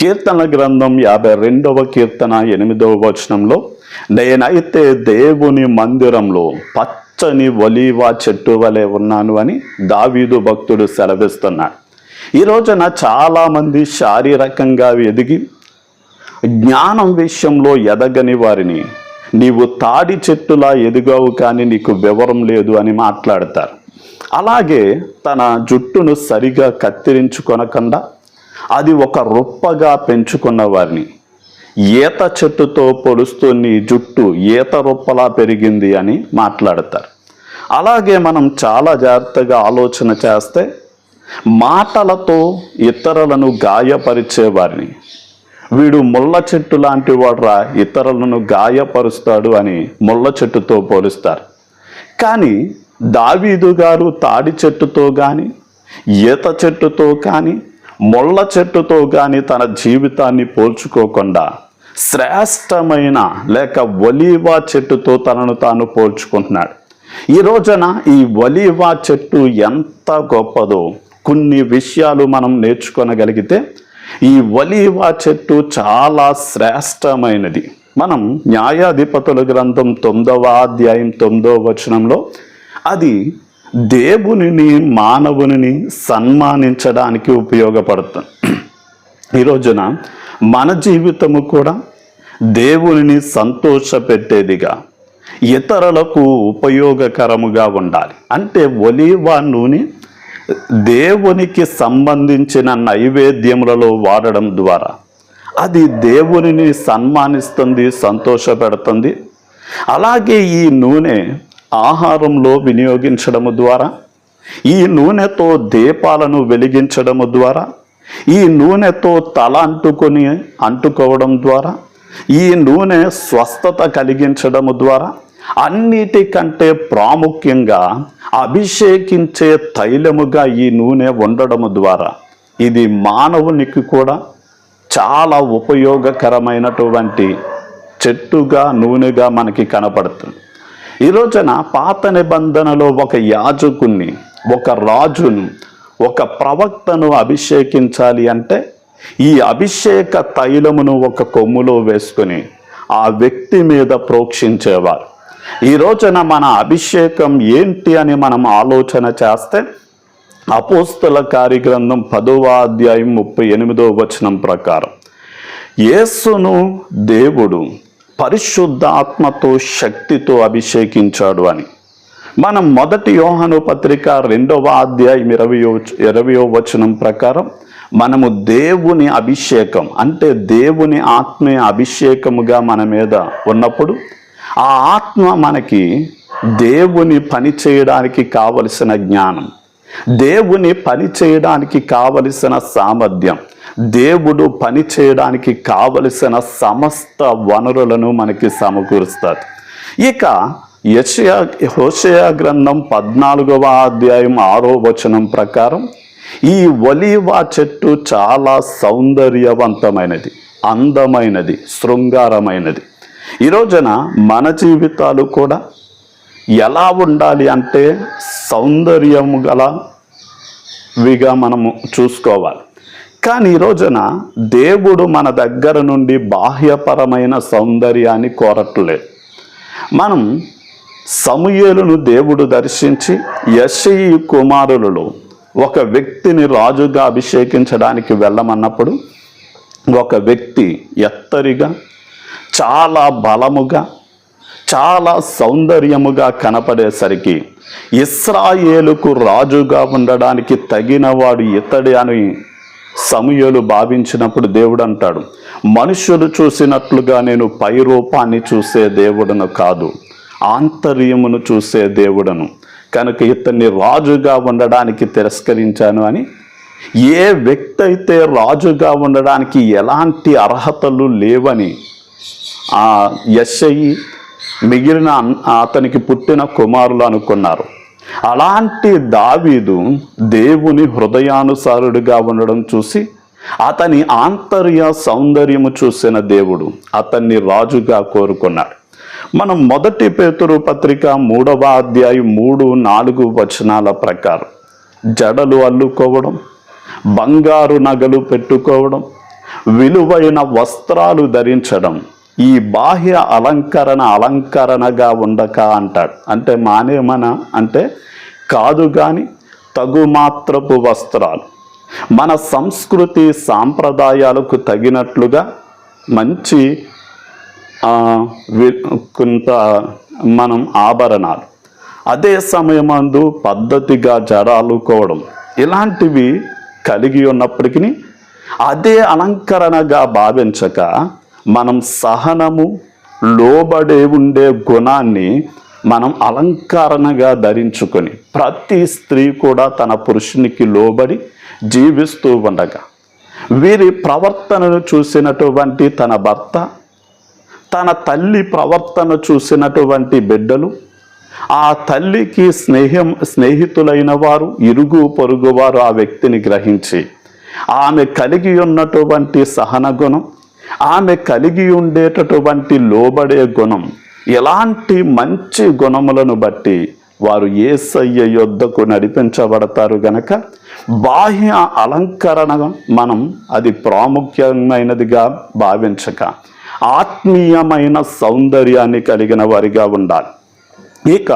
కీర్తన గ్రంథం 52వ కీర్తన 8వ వచనంలో, నేనైతే దేవుని మందిరంలో పచ్చని ఒలీవ చెట్టు వలె ఉన్నాను అని దావీదు భక్తుడు సెలవిస్తున్నాడు. ఈ రోజున చాలామంది శారీరకంగా ఎదిగి జ్ఞానం విషయంలో ఎదగని వారిని నీవు తాడి చెట్టులా ఎదిగావు కానీ నీకు వివరం లేదు అని మాట్లాడతారు. అలాగే తన జుట్టును సరిగా కత్తిరించుకొనకుండా అది ఒక రొప్పగా పెంచుకున్న వారిని ఈత చెట్టుతో పొడుస్తూ నీ జుట్టు ఈత రొప్పలా పెరిగింది అని మాట్లాడతారు. అలాగే మనం చాలా జాగ్రత్తగా ఆలోచన చేస్తే మాటలతో ఇతరులను గాయపరిచేవారిని వీడు ముళ్ళ చెట్టు లాంటి వాడురా, ఇతరులను గాయపరుస్తాడు అని ముళ్ళ చెట్టుతో పోలుస్తారు. కానీ దావీదు గారు తాడి చెట్టుతో కానీ ఈత చెట్టుతో కానీ ముళ్ళ చెట్టుతో కానీ తన జీవితాన్ని పోల్చుకోకుండా శ్రేష్టమైన లేక ఒలీవ చెట్టుతో తనను తాను పోల్చుకుంటున్నాడు. ఈ రోజున ఈ ఒలీవ చెట్టు ఎంత గొప్పదో కొన్ని విషయాలు మనం నేర్చుకోగలిగితే ఈ ఒలీవ చెట్టు చాలా శ్రేష్టమైనది. మనం న్యాయాధిపతుల గ్రంథం 9వ అధ్యాయం 9వ వచనంలో అది దేవునిని మానవుని సన్మానించడానికి ఉపయోగపడుతుంది. ఈ రోజున మన జీవితము కూడా దేవునిని సంతోషపెట్టేదిగా ఇతరులకు ఉపయోగకరముగా ఉండాలి. అంటే ఒలీవ నూనె దేవునికి సంబంధించిన నైవేద్యములలో వాడడం ద్వారా అది దేవునిని సన్మానిస్తుంది, సంతోషపెడుతుంది. అలాగే ఈ నూనె ఆహారంలో వినియోగించడము ద్వారా, ఈ నూనెతో దీపాలను వెలిగించడము ద్వారా, ఈ నూనెతో తల అంటుకోవడం ద్వారా, ఈ నూనె స్వస్థత కలిగించడము ద్వారా, అన్నిటికంటే ప్రాముఖ్యంగా అభిషేకించే తైలముగా ఈ నూనె ఉండడము ద్వారా ఇది మానవునికి కూడా చాలా ఉపయోగకరమైనటువంటి చెట్టుగా నూనెగా మనకి కనపడుతుంది. ఈ రోజున పాత నిబంధనలో ఒక యాజకుణ్ణి, ఒక రాజును, ఒక ప్రవక్తను అభిషేకించాలి అంటే ఈ అభిషేక తైలమును ఒక కొమ్ములో వేసుకుని ఆ వ్యక్తి మీద ప్రోక్షించేవారు. ఈ రోజున మన అభిషేకం ఏంటి అని మనం ఆలోచన చేస్తే అపోస్తల కార్యగ్రంథం 10వ అధ్యాయం 38వ వచనం ప్రకారం యేసును దేవుడు పరిశుద్ధ ఆత్మతో శక్తితో అభిషేకించాడు అని మనం మొదటి యోహాను పత్రిక 2వ అధ్యాయం 20వ వచనం ప్రకారం మనము దేవుని అభిషేకం అంటే దేవుని ఆత్మీయ అభిషేకముగా మన మీద ఉన్నప్పుడు ఆ ఆత్మ మనకి దేవుని పని చేయడానికి కావలసిన జ్ఞానం, దేవుని పని చేయడానికి కావలసిన సామర్థ్యం, దేవుడు పని చేయడానికి కావలసిన సమస్త వనరులను మనకి సమకూరుస్తారు. ఇక హోషేయ గ్రంథం 14వ అధ్యాయం 6వ వచనం ప్రకారం ఈ ఒలీవ చెట్టు చాలా సౌందర్యవంతమైనది, అందమైనది, శృంగారమైనది. ఈ రోజున మన జీవితాలు కూడా ఎలా ఉండాలి అంటే సౌందర్యము గలవిగా మనము చూసుకోవాలి. కానీ ఈ రోజున దేవుడు మన దగ్గర నుండి బాహ్యపరమైన సౌందర్యాన్ని కోరట్లేదు. మనం సమూయేలును దేవుడు దర్శించి యెష్షయి కుమారులలో ఒక వ్యక్తిని రాజుగా అభిషేకించడానికి వెళ్ళమన్నప్పుడు ఒక వ్యక్తి ఎత్తరిగా, చాలా బలముగా, చాలా సౌందర్యముగా కనపడేసరికి ఇశ్రాయేలుకు రాజుగా ఉండడానికి తగినవాడు ఇతడే అని సమూయేలు భావించినప్పుడు దేవుడు అంటాడు, మనుషులు చూసినట్లుగా నేను పై రూపాన్ని చూసే దేవుడను కాదు, ఆంతర్యమును చూసే దేవుడను, కనుక ఇతన్ని రాజుగా ఉండడానికి తిరస్కరించాను అని. ఏ వ్యక్తి అయితే రాజుగా ఉండడానికి ఎలాంటి అర్హతలు లేవని ఆ యెష్షయి మిగిలిన అతనికి పుట్టిన కుమారులు అనుకున్నారు, అలాంటి దావీదు దేవుని హృదయానుసారుడిగా ఉండడం చూసి అతని ఆంతర్య సౌందర్యము చూసిన దేవుడు అతన్ని రాజుగా కోరుకున్నాడు. మనం మొదటి పేతురు పత్రిక 3వ అధ్యాయం 3-4 వచనాల ప్రకారం జడలు అల్లుకోవడం, బంగారు నగలు పెట్టుకోవడం, విలువైన వస్త్రాలు ధరించడం, ఈ బాహ్య అలంకరణగా ఉండక అంటాడు. అంటే మానేమన అంటే కాదు కానీ తగు మాత్రపు వస్త్రాలు, మన సంస్కృతి సాంప్రదాయాలకు తగినట్లుగా మంచి కొంత మనం ఆభరణాలు, అదే సమయమందు పద్ధతిగా జడాలుకోవడం, ఇలాంటివి కలిగి ఉన్నప్పటికీ అదే అలంకరణగా భావించక మనం సహనము, లోబడే ఉండే గుణాన్ని మనం అలంకరణగా ధరించుకొని, ప్రతి స్త్రీ కూడా తన పురుషునికి లోబడి జీవిస్తూ ఉండగా వీరి ప్రవర్తనను చూసినటువంటి తన భర్త, తన తల్లి ప్రవర్తన చూసినటువంటి బిడ్డలు, ఆ తల్లికి స్నేహితులైన వారు, ఇరుగు పొరుగు వారు ఆ వ్యక్తిని గ్రహించి ఆమె కలిగి ఉన్నటువంటి సహన గుణం, ఆమె కలిగి ఉండేటటువంటి లోబడే గుణం, ఎలాంటి మంచి గుణములను బట్టి వారు యేసయ్య యొద్దకు నడిపించబడతారు గనక బాహ్య అలంకరణ మనం అది ప్రాముఖ్యమైనదిగా భావించక ఆత్మీయమైన సౌందర్యాన్ని కలిగిన వారిగా ఉండాలి. ఇక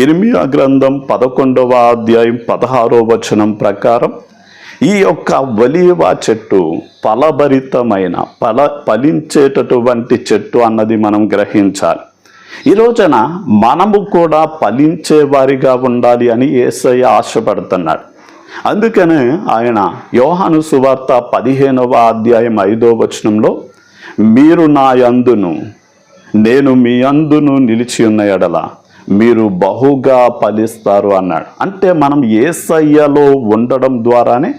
ఇర్మియా గ్రంథం 11వ అధ్యాయం 16వ వచనం ప్రకారం ఈ యొక్క ఒలీవ చెట్టు ఫలభరితమైన ఫలించేటటువంటి చెట్టు అన్నది మనం గ్రహించాలి. ఈ రోజున మనము కూడా ఫలించే వారిగా ఉండాలి అని యేసయ్య ఆశపడుతున్నాడు. అందుకనే ఆయన యోహాను సువార్త 15వ అధ్యాయం 5వ వచనంలో మీరు నా యందును నేను మీ యందును నిలిచి ఉన్న ఎడల మీరు బహుగా ఫలిస్తారు అన్నాడు. అంటే మనం యేసయ్యలో ఉండడం ద్వారానే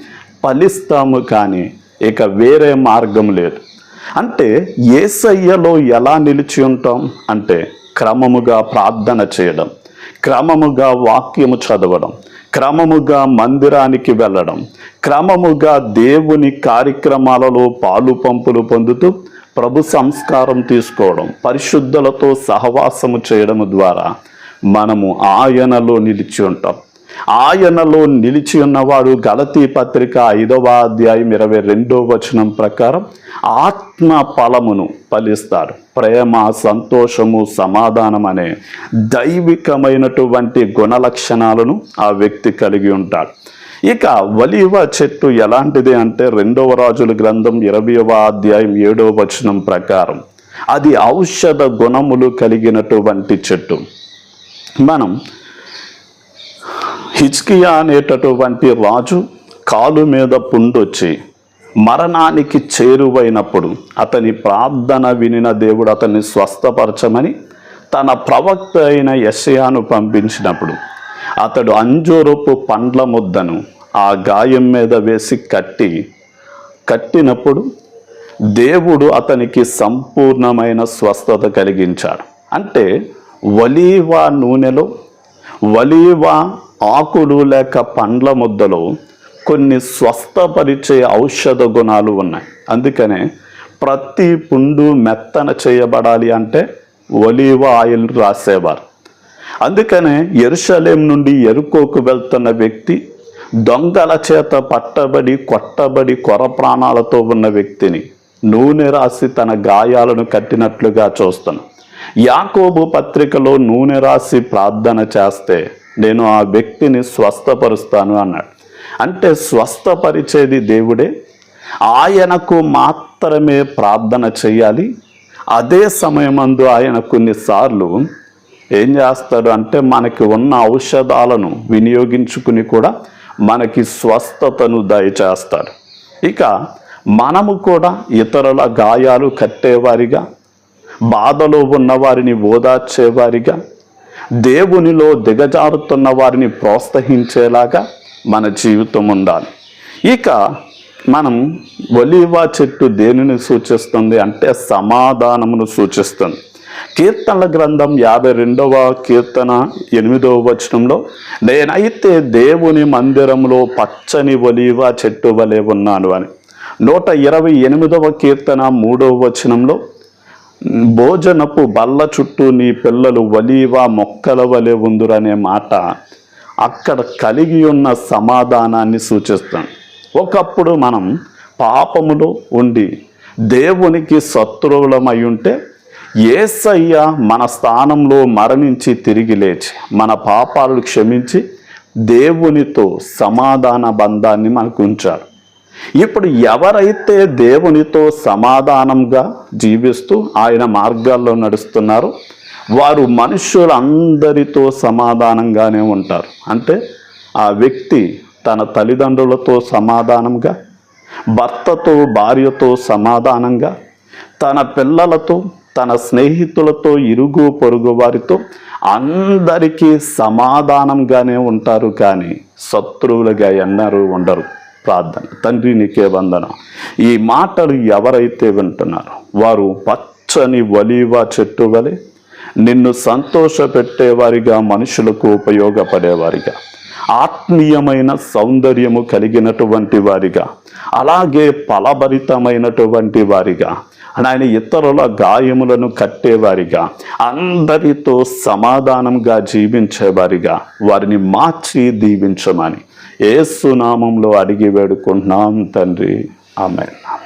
ఫలిస్తాము, కానీ ఇక వేరే మార్గం లేదు. అంటే యేసయ్యలో ఎలా నిలిచి ఉంటాం అంటే క్రమముగా ప్రార్థన చేయడం, క్రమముగా వాక్యము చదవడం, క్రమముగా మందిరానికి వెళ్ళడం, క్రమముగా దేవుని కార్యక్రమాలలో పాలు పంపులు పొందుతూ ప్రభు సంస్కారం తీసుకోవడం, పరిశుద్ధులతో సహవాసము చేయడం ద్వారా మనము ఆయనలో నిలిచి ఉంటాం. ఆయనలో నిలిచి ఉన్నవాడు గలతీ పత్రిక 5వ అధ్యాయం 22వ వచనం ప్రకారం ఆత్మ ఫలమును ఫలిస్తాడు. ప్రేమ, సంతోషము, సమాధానం అనే దైవికమైనటువంటి గుణలక్షణాలను ఆ వ్యక్తి కలిగి ఉంటాడు. ఇక ఒలీవ చెట్టు ఎలాంటిది అంటే 2వ రాజుల గ్రంథం 20వ అధ్యాయం 7వ వచనం ప్రకారం అది ఔషధ గుణములు కలిగినటువంటి చెట్టు. మనం హిజ్కియా అనేటటువంటి రాజు కాలు మీద పుండొచ్చి మరణానికి చేరువైనప్పుడు అతని ప్రార్థన వినిన దేవుడు అతన్ని స్వస్థపరచమని తన ప్రవక్త అయిన యెషయాను పంపించినప్పుడు అతడు అంజూరపు పండ్ల ముద్దను ఆ గాయం మీద వేసి కట్టినప్పుడు దేవుడు అతనికి సంపూర్ణమైన స్వస్థత కలిగించాడు. అంటే ఒలీవ నూనెలో, ఒలీవ ఆకులు లేక పండ్ల ముద్దలో కొన్ని స్వస్థపరిచే ఔషధ గుణాలు ఉన్నాయి. అందుకనే ప్రతి పుండు మెత్తన చేయబడాలి అంటే ఒలీవ ఆయిల్ రాసేవారు. అందుకనే యెరూషలేం నుండి యెరికోకు వెళ్తున్న వ్యక్తి దొంగల చేత కొట్టబడి కొర ప్రాణాలతో ఉన్న వ్యక్తిని నూనె రాసి తన గాయాలను కట్టినట్లుగా చూస్తున్నాం. యాకోబు పత్రికలో నూనె రాసి ప్రార్థన చేస్తే నేను ఆ వ్యక్తిని స్వస్థపరుస్తాను అన్నాడు. అంటే స్వస్థపరిచేది దేవుడే, ఆయనకు మాత్రమే ప్రార్థన చేయాలి. అదే సమయమందు ఆయన కొన్నిసార్లు ఏం చేస్తాడు అంటే మనకి ఉన్న ఔషధాలను వినియోగించుకుని కూడా మనకి స్వస్థతను దయచేస్తాడు. ఇక మనము కూడా ఇతరుల గాయాలు కట్టేవారిగా, బాధలో ఉన్న వారిని ఓదార్చేవారిగా, దేవునిలో దిగజారుతున్న వారిని ప్రోత్సహించేలాగా మన జీవితం ఉండాలి. ఇక మనం ఒలీవ చెట్టు దేనిని సూచిస్తుంది అంటే సమాధానమును సూచిస్తుంది. కీర్తనల గ్రంథం 52వ కీర్తన 8వ వచనంలో నేనైతే దేవుని మందిరంలో పచ్చని ఒలీవ చెట్టు వలె ఉన్నాను అని, 128వ కీర్తన 3వ వచనంలో భోజనపు బల్ల చుట్టూ నీ పిల్లలు ఒలీవ మొక్కల వలె ఉందురనే మాట అక్కడ కలిగి ఉన్న సమాధానాన్ని సూచిస్తాం. ఒకప్పుడు మనం పాపములో ఉండి దేవునికి శత్రువులమై ఉంటే యేసయ్య మన స్థానంలో మరణించి తిరిగి లేచి మన పాపాలను క్షమించి దేవునితో సమాధాన బంధాన్ని మనకు ఉంచారు. ఇప్పుడు ఎవరైతే దేవునితో సమాధానంగా జీవిస్తూ ఆయన మార్గాల్లో నడుస్తున్నారో వారు మనుషులందరితో సమాధానంగానే ఉంటారు. అంటే ఆ వ్యక్తి తన తల్లిదండ్రులతో సమాధానంగా, భర్తతో భార్యతో సమాధానంగా, తన పిల్లలతో, తన స్నేహితులతో, ఇరుగు పొరుగు వారితో అందరికీ సమాధానంగానే ఉంటారు. కానీ శత్రువులుగా ఎన్నరూ ఉండరు. ప్రార్థన. తండ్రి నీకే వందనం. ఈ మాటలు ఎవరైతే వింటున్నారో వారు పచ్చని ఒలీవ చెట్టు వలె నిన్ను సంతోషపెట్టేవారిగా, మనుషులకు ఉపయోగపడేవారిగా, ఆత్మీయమైన సౌందర్యము కలిగినటువంటి వారిగా, అలాగే ఫలభరితమైనటువంటి వారిగా, ఆయన ఇతరుల గాయములను కట్టేవారిగా, అందరితో సమాధానంగా జీవించేవారిగా వారిని మార్చి దీవించమని యేసు నామములో అడిగి వేడుకుంటున్నాం తండ్రి. ఆమేన్.